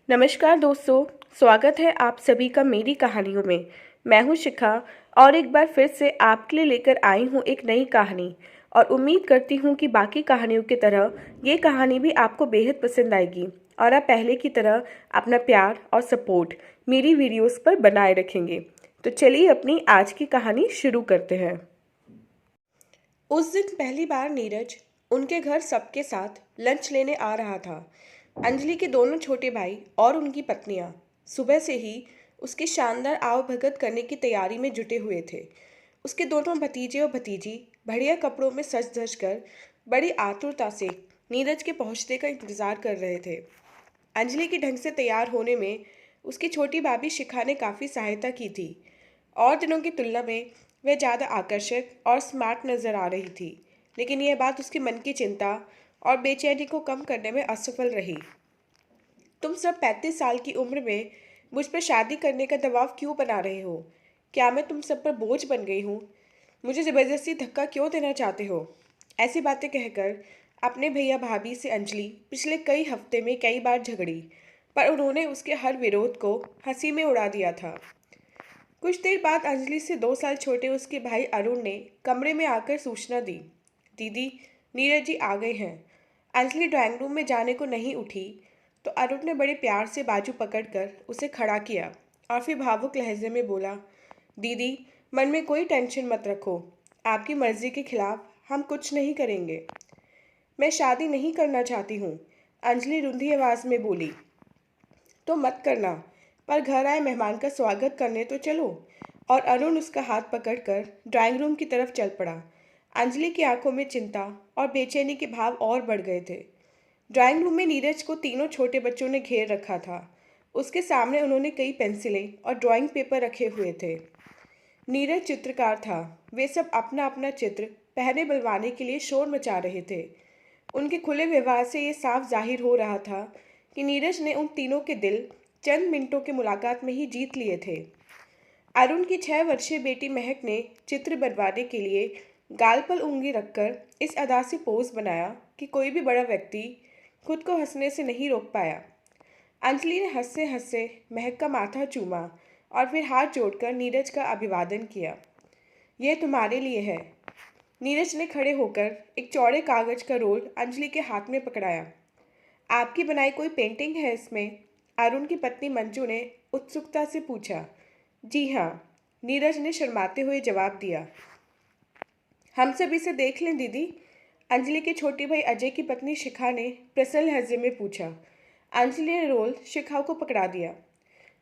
नमस्कार दोस्तों। स्वागत है आप सभी का मेरी कहानियों में। मैं हूं शिखा और एक बार फिर से आपके लिए लेकर आई हूं एक नई कहानी। और उम्मीद करती हूं कि बाकी कहानियों की तरह ये कहानी भी आपको बेहद पसंद आएगी और आप पहले की तरह अपना प्यार और सपोर्ट मेरी वीडियोस पर बनाए रखेंगे। तो चलिए अपनी आज की कहानी शुरू करते हैं। उस दिन पहली बार नीरज उनके घर सबके साथ लंच लेने आ रहा था। अंजलि के दोनों छोटे भाई और उनकी पत्नियां सुबह से ही उसकी शानदार आवभगत करने की तैयारी में जुटे हुए थे। उसके दोनों भतीजे और भतीजी बढ़िया कपड़ों में सज धज कर बड़ी आतुरता से नीरज के पहुंचने का इंतजार कर रहे थे। अंजलि के ढंग से तैयार होने में उसकी छोटी भाभी शिखा ने काफ़ी सहायता की थी। और दिनों की तुलना में वह ज़्यादा आकर्षक और स्मार्ट नजर आ रही थी, लेकिन यह बात उसके मन की चिंता और बेचैनी को कम करने में असफल रही। तुम सब 35 साल की उम्र में मुझ पर शादी करने का दबाव क्यों बना रहे हो? क्या मैं तुम सब पर बोझ बन गई हूँ? मुझे ज़बरदस्ती धक्का क्यों देना चाहते हो? ऐसी बातें कहकर अपने भैया भाभी से अंजलि पिछले कई हफ्ते में कई बार झगड़ी, पर उन्होंने उसके हर विरोध को हंसी में उड़ा दिया था। कुछ देर बाद अंजलि से 2 साल छोटे उसके भाई अरुण ने कमरे में आकर सूचना दी, दीदी, नीरज जी आ गए हैं। अंजलि ड्राइंग रूम में जाने को नहीं उठी तो अरुण ने बड़े प्यार से बाजू पकड़कर उसे खड़ा किया और फिर भावुक लहजे में बोला, दीदी, मन में कोई टेंशन मत रखो। आपकी मर्जी के खिलाफ हम कुछ नहीं करेंगे। मैं शादी नहीं करना चाहती हूँ, अंजलि रुंधी आवाज़ में बोली। तो मत करना, पर घर आए मेहमान का स्वागत करने तो चलो। और अरुण उसका हाथ पकड़कर ड्राइंग रूम की तरफ चल पड़ा। अंजलि की आंखों में चिंता और बेचैनी के भाव और बढ़ गए थे। ड्राइंग रूम में नीरज को तीनों छोटे बच्चों ने घेर रखा था। उसके सामने उन्होंने कई पेंसिलें और ड्राइंग पेपर रखे हुए थे। नीरज चित्रकार था। वे सब अपना अपना चित्र पहने बुलवाने के लिए शोर मचा रहे थे। उनके खुले व्यवहार से ये साफ जाहिर हो रहा था कि नीरज ने उन तीनों के दिल चंद मिनटों की मुलाकात में ही जीत लिए थे। अरुण की 6 वर्षीय बेटी महक ने चित्र बनवाने के लिए गाल पर उंगली रखकर इस अदा से पोज बनाया कि कोई भी बड़ा व्यक्ति खुद को हंसने से नहीं रोक पाया। अंजलि ने हंसते हंसते महक का माथा चूमा और फिर हाथ जोड़कर नीरज का अभिवादन किया। यह तुम्हारे लिए है। नीरज ने खड़े होकर एक चौड़े कागज का रोल अंजलि के हाथ में पकड़ाया। आपकी बनाई कोई पेंटिंग है इसमें? अरुण की पत्नी मंजू ने उत्सुकता से पूछा। जी हाँ, नीरज ने शर्माते हुए जवाब दिया। हम सब इसे देख लें दीदी? अंजलि के छोटे भाई अजय की पत्नी शिखा ने प्रसन्न लहजे में पूछा। अंजलि ने रोल शिखा को पकड़ा दिया।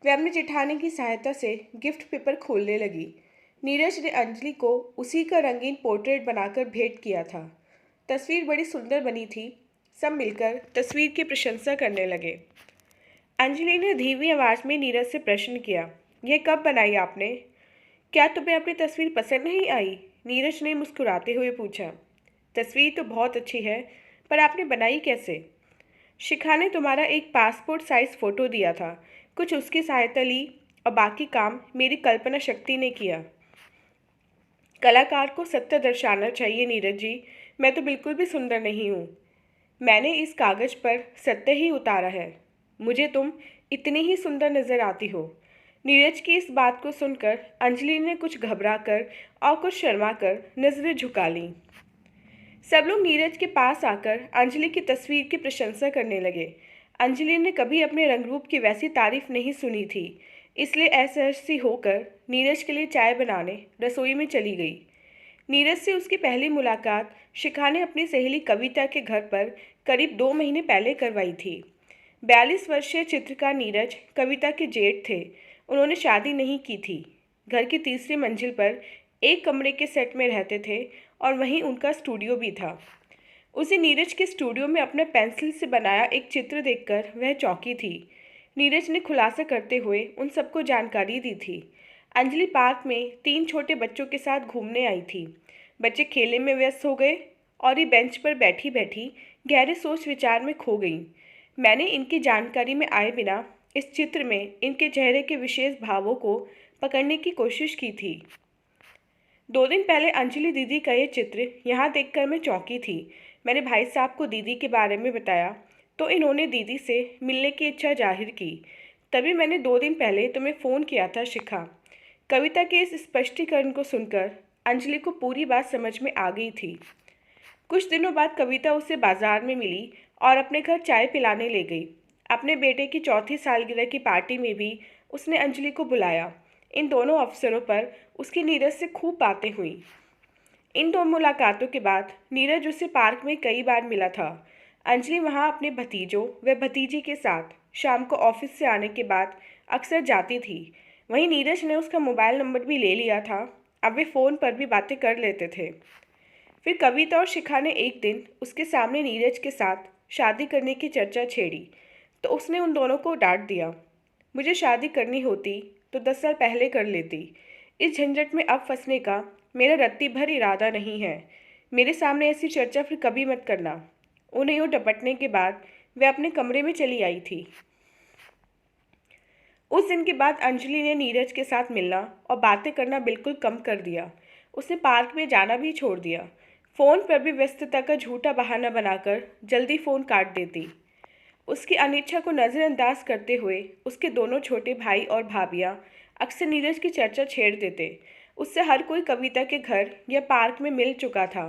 वे अपने जेठानी की सहायता से गिफ्ट पेपर खोलने लगी। नीरज ने अंजलि को उसी का रंगीन पोर्ट्रेट बनाकर भेंट किया था। तस्वीर बड़ी सुंदर बनी थी। सब मिलकर तस्वीर की प्रशंसा करने लगे। अंजलि ने धीमी आवाज में नीरज से प्रश्न किया, यह कब बनाई आपने? क्या तुम्हें अपनी तस्वीर पसंद नहीं आई? नीरज ने मुस्कुराते हुए पूछा। तस्वीर तो बहुत अच्छी है, पर आपने बनाई कैसे? शिखा ने तुम्हारा एक पासपोर्ट साइज फ़ोटो दिया था, कुछ उसकी सहायता ली और बाकी काम मेरी कल्पना शक्ति ने किया। कलाकार को सत्य दर्शाना चाहिए नीरज जी, मैं तो बिल्कुल भी सुंदर नहीं हूँ। मैंने इस कागज़ पर सत्य ही उतारा है। मुझे तुम इतनी ही सुंदर नज़र आती हो। नीरज की इस बात को सुनकर अंजलि ने कुछ घबराकर और कुछ शर्माकर नज़रें झुका लीं। सब लोग नीरज के पास आकर अंजलि की तस्वीर की प्रशंसा करने लगे। अंजलि ने कभी अपने रंगरूप की वैसी तारीफ नहीं सुनी थी, इसलिए असहज सी होकर नीरज के लिए चाय बनाने रसोई में चली गई। नीरज से उसकी पहली मुलाकात शिखा ने अपनी सहेली कविता के घर पर करीब 2 महीने पहले करवाई थी। 42 वर्षीय चित्रकार नीरज कविता के जेठ थे। उन्होंने शादी नहीं की थी। घर की तीसरी मंजिल पर एक कमरे के सेट में रहते थे और वहीं उनका स्टूडियो भी था। उसे नीरज के स्टूडियो में अपने पेंसिल से बनाया एक चित्र देखकर वह चौंकी थी। नीरज ने खुलासा करते हुए उन सबको जानकारी दी थी। अंजलि पार्क में 3 छोटे बच्चों के साथ घूमने आई थी। बच्चे खेलने में व्यस्त हो गए और ये बेंच पर बैठी बैठी गहरे सोच विचार में खो गईं। मैंने इनकी जानकारी में आए बिना इस चित्र में इनके चेहरे के विशेष भावों को पकड़ने की कोशिश की थी। 2 दिन पहले अंजलि दीदी का ये चित्र यहाँ देखकर मैं चौंकी थी। मैंने भाई साहब को दीदी के बारे में बताया तो इन्होंने दीदी से मिलने की इच्छा जाहिर की। तभी मैंने 2 दिन पहले तुम्हें फ़ोन किया था शिखा। कविता के इस स्पष्टीकरण को सुनकर अंजलि को पूरी बात समझ में आ गई थी। कुछ दिनों बाद कविता उसे बाजार में मिली और अपने घर चाय पिलाने ले गई। अपने बेटे की चौथी सालगिरह की पार्टी में भी उसने अंजलि को बुलाया। इन दोनों अवसरों पर उसकी नीरज से खूब बातें हुई। इन 2 मुलाकातों के बाद नीरज उसे पार्क में कई बार मिला था। अंजलि वहां अपने भतीजों व भतीजी के साथ शाम को ऑफिस से आने के बाद अक्सर जाती थी। वहीं नीरज ने उसका मोबाइल नंबर भी ले लिया था। अब वे फ़ोन पर भी बातें कर लेते थे। फिर कविता और शिखा ने एक दिन उसके सामने नीरज के साथ शादी करने की चर्चा छेड़ी तो उसने उन दोनों को डांट दिया। मुझे शादी करनी होती तो 10 साल पहले कर लेती। इस झंझट में अब फंसने का मेरा रत्ती भर इरादा नहीं है। मेरे सामने ऐसी चर्चा फिर कभी मत करना। उन्हें यूँ डपटने के बाद वह अपने कमरे में चली आई थी। उस दिन के बाद अंजलि ने नीरज के साथ मिलना और बातें करना बिल्कुल कम कर दिया। उसने पार्क में जाना भी छोड़ दिया। फ़ोन पर भी व्यस्तता का झूठा बहाना बनाकर जल्दी फ़ोन काट देती। उसकी अनिच्छा को नज़रअंदाज करते हुए उसके दोनों छोटे भाई और भाभियाँ अक्सर नीरज की चर्चा छेड़ देते। उससे हर कोई कविता के घर या पार्क में मिल चुका था।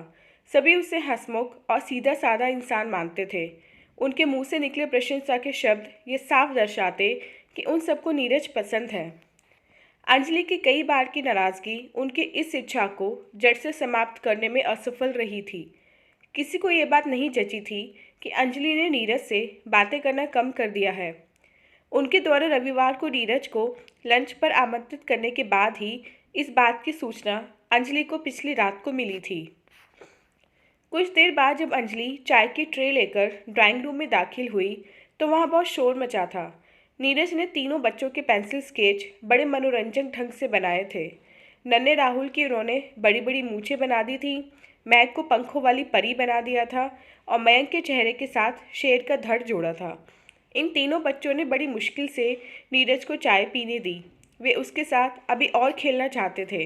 सभी उसे हंसमुख और सीधा साधा इंसान मानते थे। उनके मुंह से निकले प्रशंसा के शब्द ये साफ दर्शाते कि उन सबको नीरज पसंद है। अंजलि की कई बार की नाराज़गी उनकी इस इच्छा को जड़ से समाप्त करने में असफल रही थी। किसी को ये बात नहीं जची थी कि अंजलि ने नीरज से बातें करना कम कर दिया है। उनके द्वारा रविवार को नीरज को लंच पर आमंत्रित करने के बाद ही इस बात की सूचना अंजलि को पिछली रात को मिली थी। कुछ देर बाद जब अंजलि चाय की ट्रे लेकर ड्राइंग रूम में दाखिल हुई तो वहाँ बहुत शोर मचा था। नीरज ने तीनों बच्चों के पेंसिल स्केच बड़े मनोरंजक ढंग से बनाए थे। नन्हे राहुल की उन्होंने बड़ी बड़ी मूछें बना दी थी। मैग को पंखों वाली परी बना दिया था और मयंक के चेहरे के साथ शेर का धड़ जोड़ा था। इन तीनों बच्चों ने बड़ी मुश्किल से नीरज को चाय पीने दी। वे उसके साथ अभी और खेलना चाहते थे।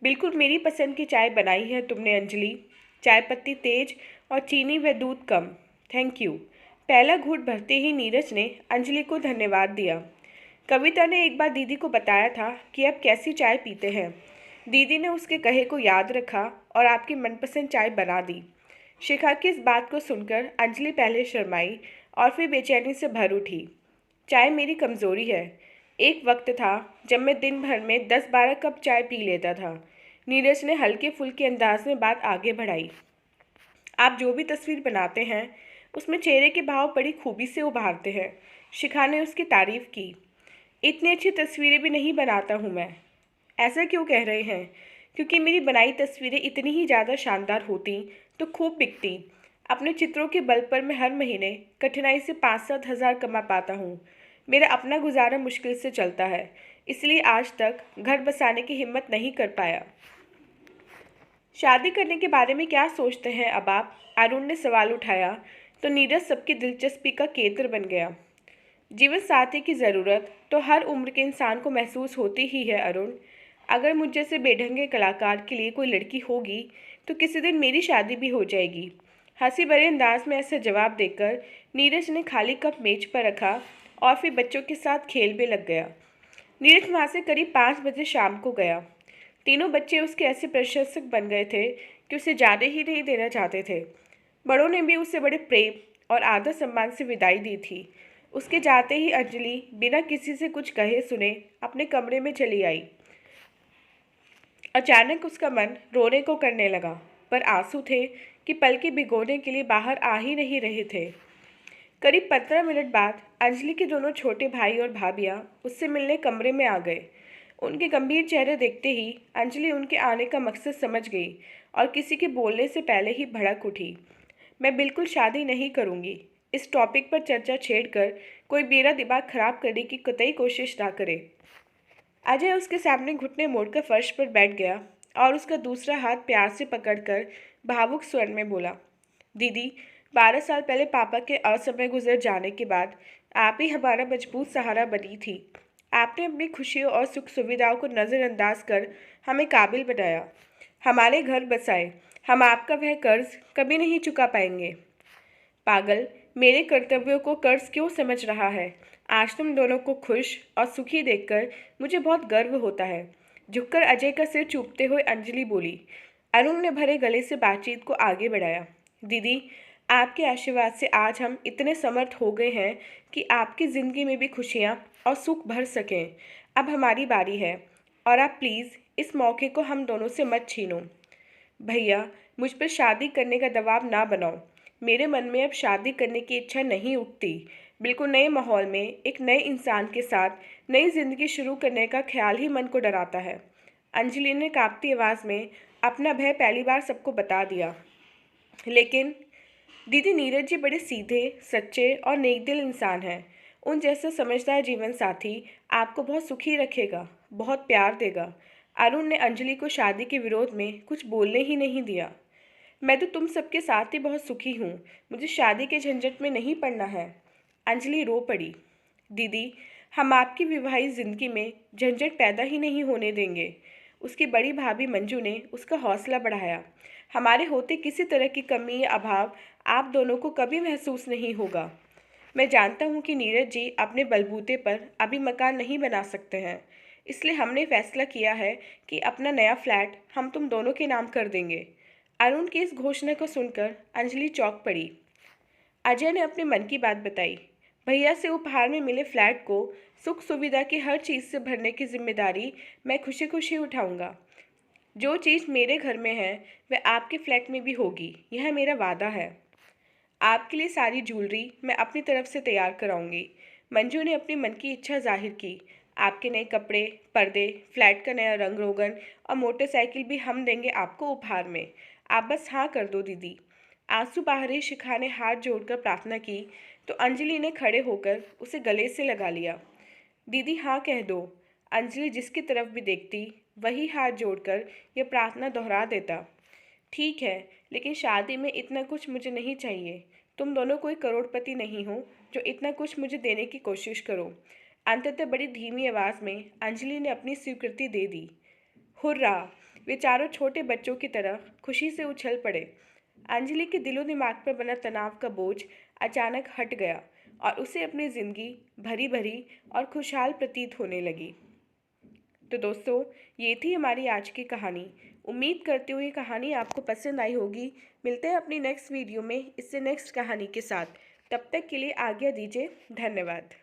बिल्कुल मेरी पसंद की चाय बनाई है तुमने अंजलि। चाय पत्ती तेज और चीनी व दूध कम। Thank you. पहला घूंट भरते ही नीरज ने अंजलि को धन्यवाद दिया। कविता ने एक बार दीदी को बताया था कि आप कैसी चाय पीते हैं। दीदी ने उसके कहे को याद रखा और आपकी मनपसंद चाय बना दी। शिखा की इस बात को सुनकर अंजलि पहले शर्माई और फिर बेचैनी से भर उठी। चाय मेरी कमज़ोरी है। एक वक्त था जब मैं दिन भर में 10-12 कप चाय पी लेता था। नीरज ने हल्के फुल्के अंदाज में बात आगे बढ़ाई। आप जो भी तस्वीर बनाते हैं उसमें चेहरे के भाव बड़ी खूबी से उभारते हैं। शिखा ने उसकी तारीफ की। इतनी अच्छी तस्वीरें भी नहीं बनाता हूँ मैं। ऐसा क्यों कह रहे हैं? क्योंकि मेरी बनाई तस्वीरें इतनी ही ज़्यादा शानदार होती तो खूब बिकती। अपने चित्रों के बल पर मैं हर महीने कठिनाई से 5-7 हज़ार कमा पाता हूँ। मेरा अपना गुजारा मुश्किल से चलता है, इसलिए आज तक घर बसाने की हिम्मत नहीं कर पाया। शादी करने के बारे में क्या सोचते हैं अब आप? अरुण ने सवाल उठाया तो नीरज सबकी दिलचस्पी का केंद्र बन गया। जीवन साथी की ज़रूरत तो हर उम्र के इंसान को महसूस होती ही है अरुण। अगर मुझ जैसे बेढंगे कलाकार के लिए कोई लड़की होगी तो किसी दिन मेरी शादी भी हो जाएगी। हंसी भरे अंदाज में ऐसा जवाब देकर नीरज ने खाली कप मेज पर रखा और फिर बच्चों के साथ खेल में लग गया। नीरज वहाँ से करीब 5 बजे शाम को गया। तीनों बच्चे उसके ऐसे प्रशंसक बन गए थे कि उसे जाने ही नहीं देना चाहते थे। बड़ों ने भी उसे बड़े प्रेम और आदर सम्मान से विदाई दी थी। उसके जाते ही अंजलि बिना किसी से कुछ कहे सुने अपने कमरे में चली आई। अचानक उसका मन रोने को करने लगा, पर आंसू थे कि पलकें भिगोने के लिए बाहर आ ही नहीं रहे थे। करीब 15 मिनट बाद अंजलि के दोनों छोटे भाई और भाभियाँ उससे मिलने कमरे में आ गए। उनके गंभीर चेहरे देखते ही अंजलि उनके आने का मकसद समझ गई और किसी के बोलने से पहले ही भड़क उठी। मैं बिल्कुल शादी नहीं करूँगी। इस टॉपिक पर चर्चा छेड़कर कोई मेरा दिमाग खराब करने की कतई कोशिश ना करे। अजय उसके सामने घुटने मोड़कर फर्श पर बैठ गया और उसका दूसरा हाथ प्यार से पकड़कर भावुक स्वर में बोला, दीदी, 12 साल पहले पापा के असमय गुजर जाने के बाद आप ही हमारा मजबूत सहारा बनी थी। आपने अपनी खुशियों और सुख सुविधाओं को नज़रअंदाज कर हमें काबिल बनाया, हमारे घर बसाए। हम आपका वह कर्ज कभी नहीं चुका पाएंगे। पागल, मेरे कर्तव्यों को कर्ज क्यों समझ रहा है? आज तुम दोनों को खुश और सुखी देखकर मुझे बहुत गर्व होता है। झुककर अजय का सिर चूमते हुए अंजलि बोली। अरुण ने भरे गले से बातचीत को आगे बढ़ाया। दीदी, आपके आशीर्वाद से आज हम इतने समर्थ हो गए हैं कि आपकी ज़िंदगी में भी खुशियाँ और सुख भर सकें। अब हमारी बारी है और आप प्लीज़ इस मौके को हम दोनों से मत छीनो। भैया, मुझ पर शादी करने का दबाव ना बनाओ। मेरे मन में अब शादी करने की इच्छा नहीं उठती। बिल्कुल नए माहौल में एक नए इंसान के साथ नई जिंदगी शुरू करने का ख्याल ही मन को डराता है। अंजलि ने कांपती आवाज़ में अपना भय पहली बार सबको बता दिया। लेकिन दीदी, नीरज जी बड़े सीधे, सच्चे और नेकदिल इंसान हैं। उन जैसा समझदार जीवन साथी आपको बहुत सुखी रखेगा, बहुत प्यार देगा। अरुण ने अंजलि को शादी के विरोध में कुछ बोलने ही नहीं दिया। मैं तो तुम सबके साथ ही बहुत सुखी हूँ। मुझे शादी के झंझट में नहीं पड़ना है। अंजलि रो पड़ी। दीदी, हम आपकी विवाहित जिंदगी में झंझट पैदा ही नहीं होने देंगे। उसकी बड़ी भाभी मंजू ने उसका हौसला बढ़ाया। हमारे होते किसी तरह की कमी या अभाव आप दोनों को कभी महसूस नहीं होगा। मैं जानता हूँ कि नीरज जी अपने बलबूते पर अभी मकान नहीं बना सकते हैं, इसलिए हमने फैसला किया है कि अपना नया फ्लैट हम तुम दोनों के नाम कर देंगे। अरुण की इस घोषणा को सुनकर अंजलि चौंक पड़ी। अजय ने अपने मन की बात बताई। भैया से उपहार में मिले फ्लैट को सुख सुविधा की हर चीज़ से भरने की जिम्मेदारी मैं खुशी खुशी उठाऊंगा। जो चीज़ मेरे घर में है वह आपके फ्लैट में भी होगी, यह मेरा वादा है। आपके लिए सारी ज्वेलरी मैं अपनी तरफ से तैयार कराऊंगी। मंजू ने अपनी मन की इच्छा जाहिर की। आपके नए कपड़े, पर्दे, फ्लैट का नया रंग रोगन और मोटरसाइकिल भी हम देंगे आपको उपहार में। आप बस हाँ कर दो दीदी। आंसू बहा रही शिखा ने हाथ जोड़कर प्रार्थना की तो अंजलि ने खड़े होकर उसे गले से लगा लिया। दीदी, हाँ कह दो। अंजलि जिसकी तरफ भी देखती वही हाथ जोड़कर यह प्रार्थना दोहरा देता। ठीक है, लेकिन शादी में इतना कुछ मुझे नहीं चाहिए। तुम दोनों कोई करोड़पति नहीं हो जो इतना कुछ मुझे देने की कोशिश करो। अंततः बड़ी धीमी आवाज़ में अंजलि ने अपनी स्वीकृति दे दी। हुर्रा! वे चारों छोटे बच्चों की तरह खुशी से उछल पड़े। अंजलि के दिलो दिमाग पर बना तनाव का बोझ अचानक हट गया और उसे अपनी जिंदगी भरी भरी और खुशहाल प्रतीत होने लगी। तो दोस्तों, ये थी हमारी आज की कहानी। उम्मीद करती हूँ ये कहानी आपको पसंद आई होगी। मिलते हैं अपनी नेक्स्ट वीडियो में इससे नेक्स्ट कहानी के साथ। तब तक के लिए आज्ञा दीजिए। धन्यवाद।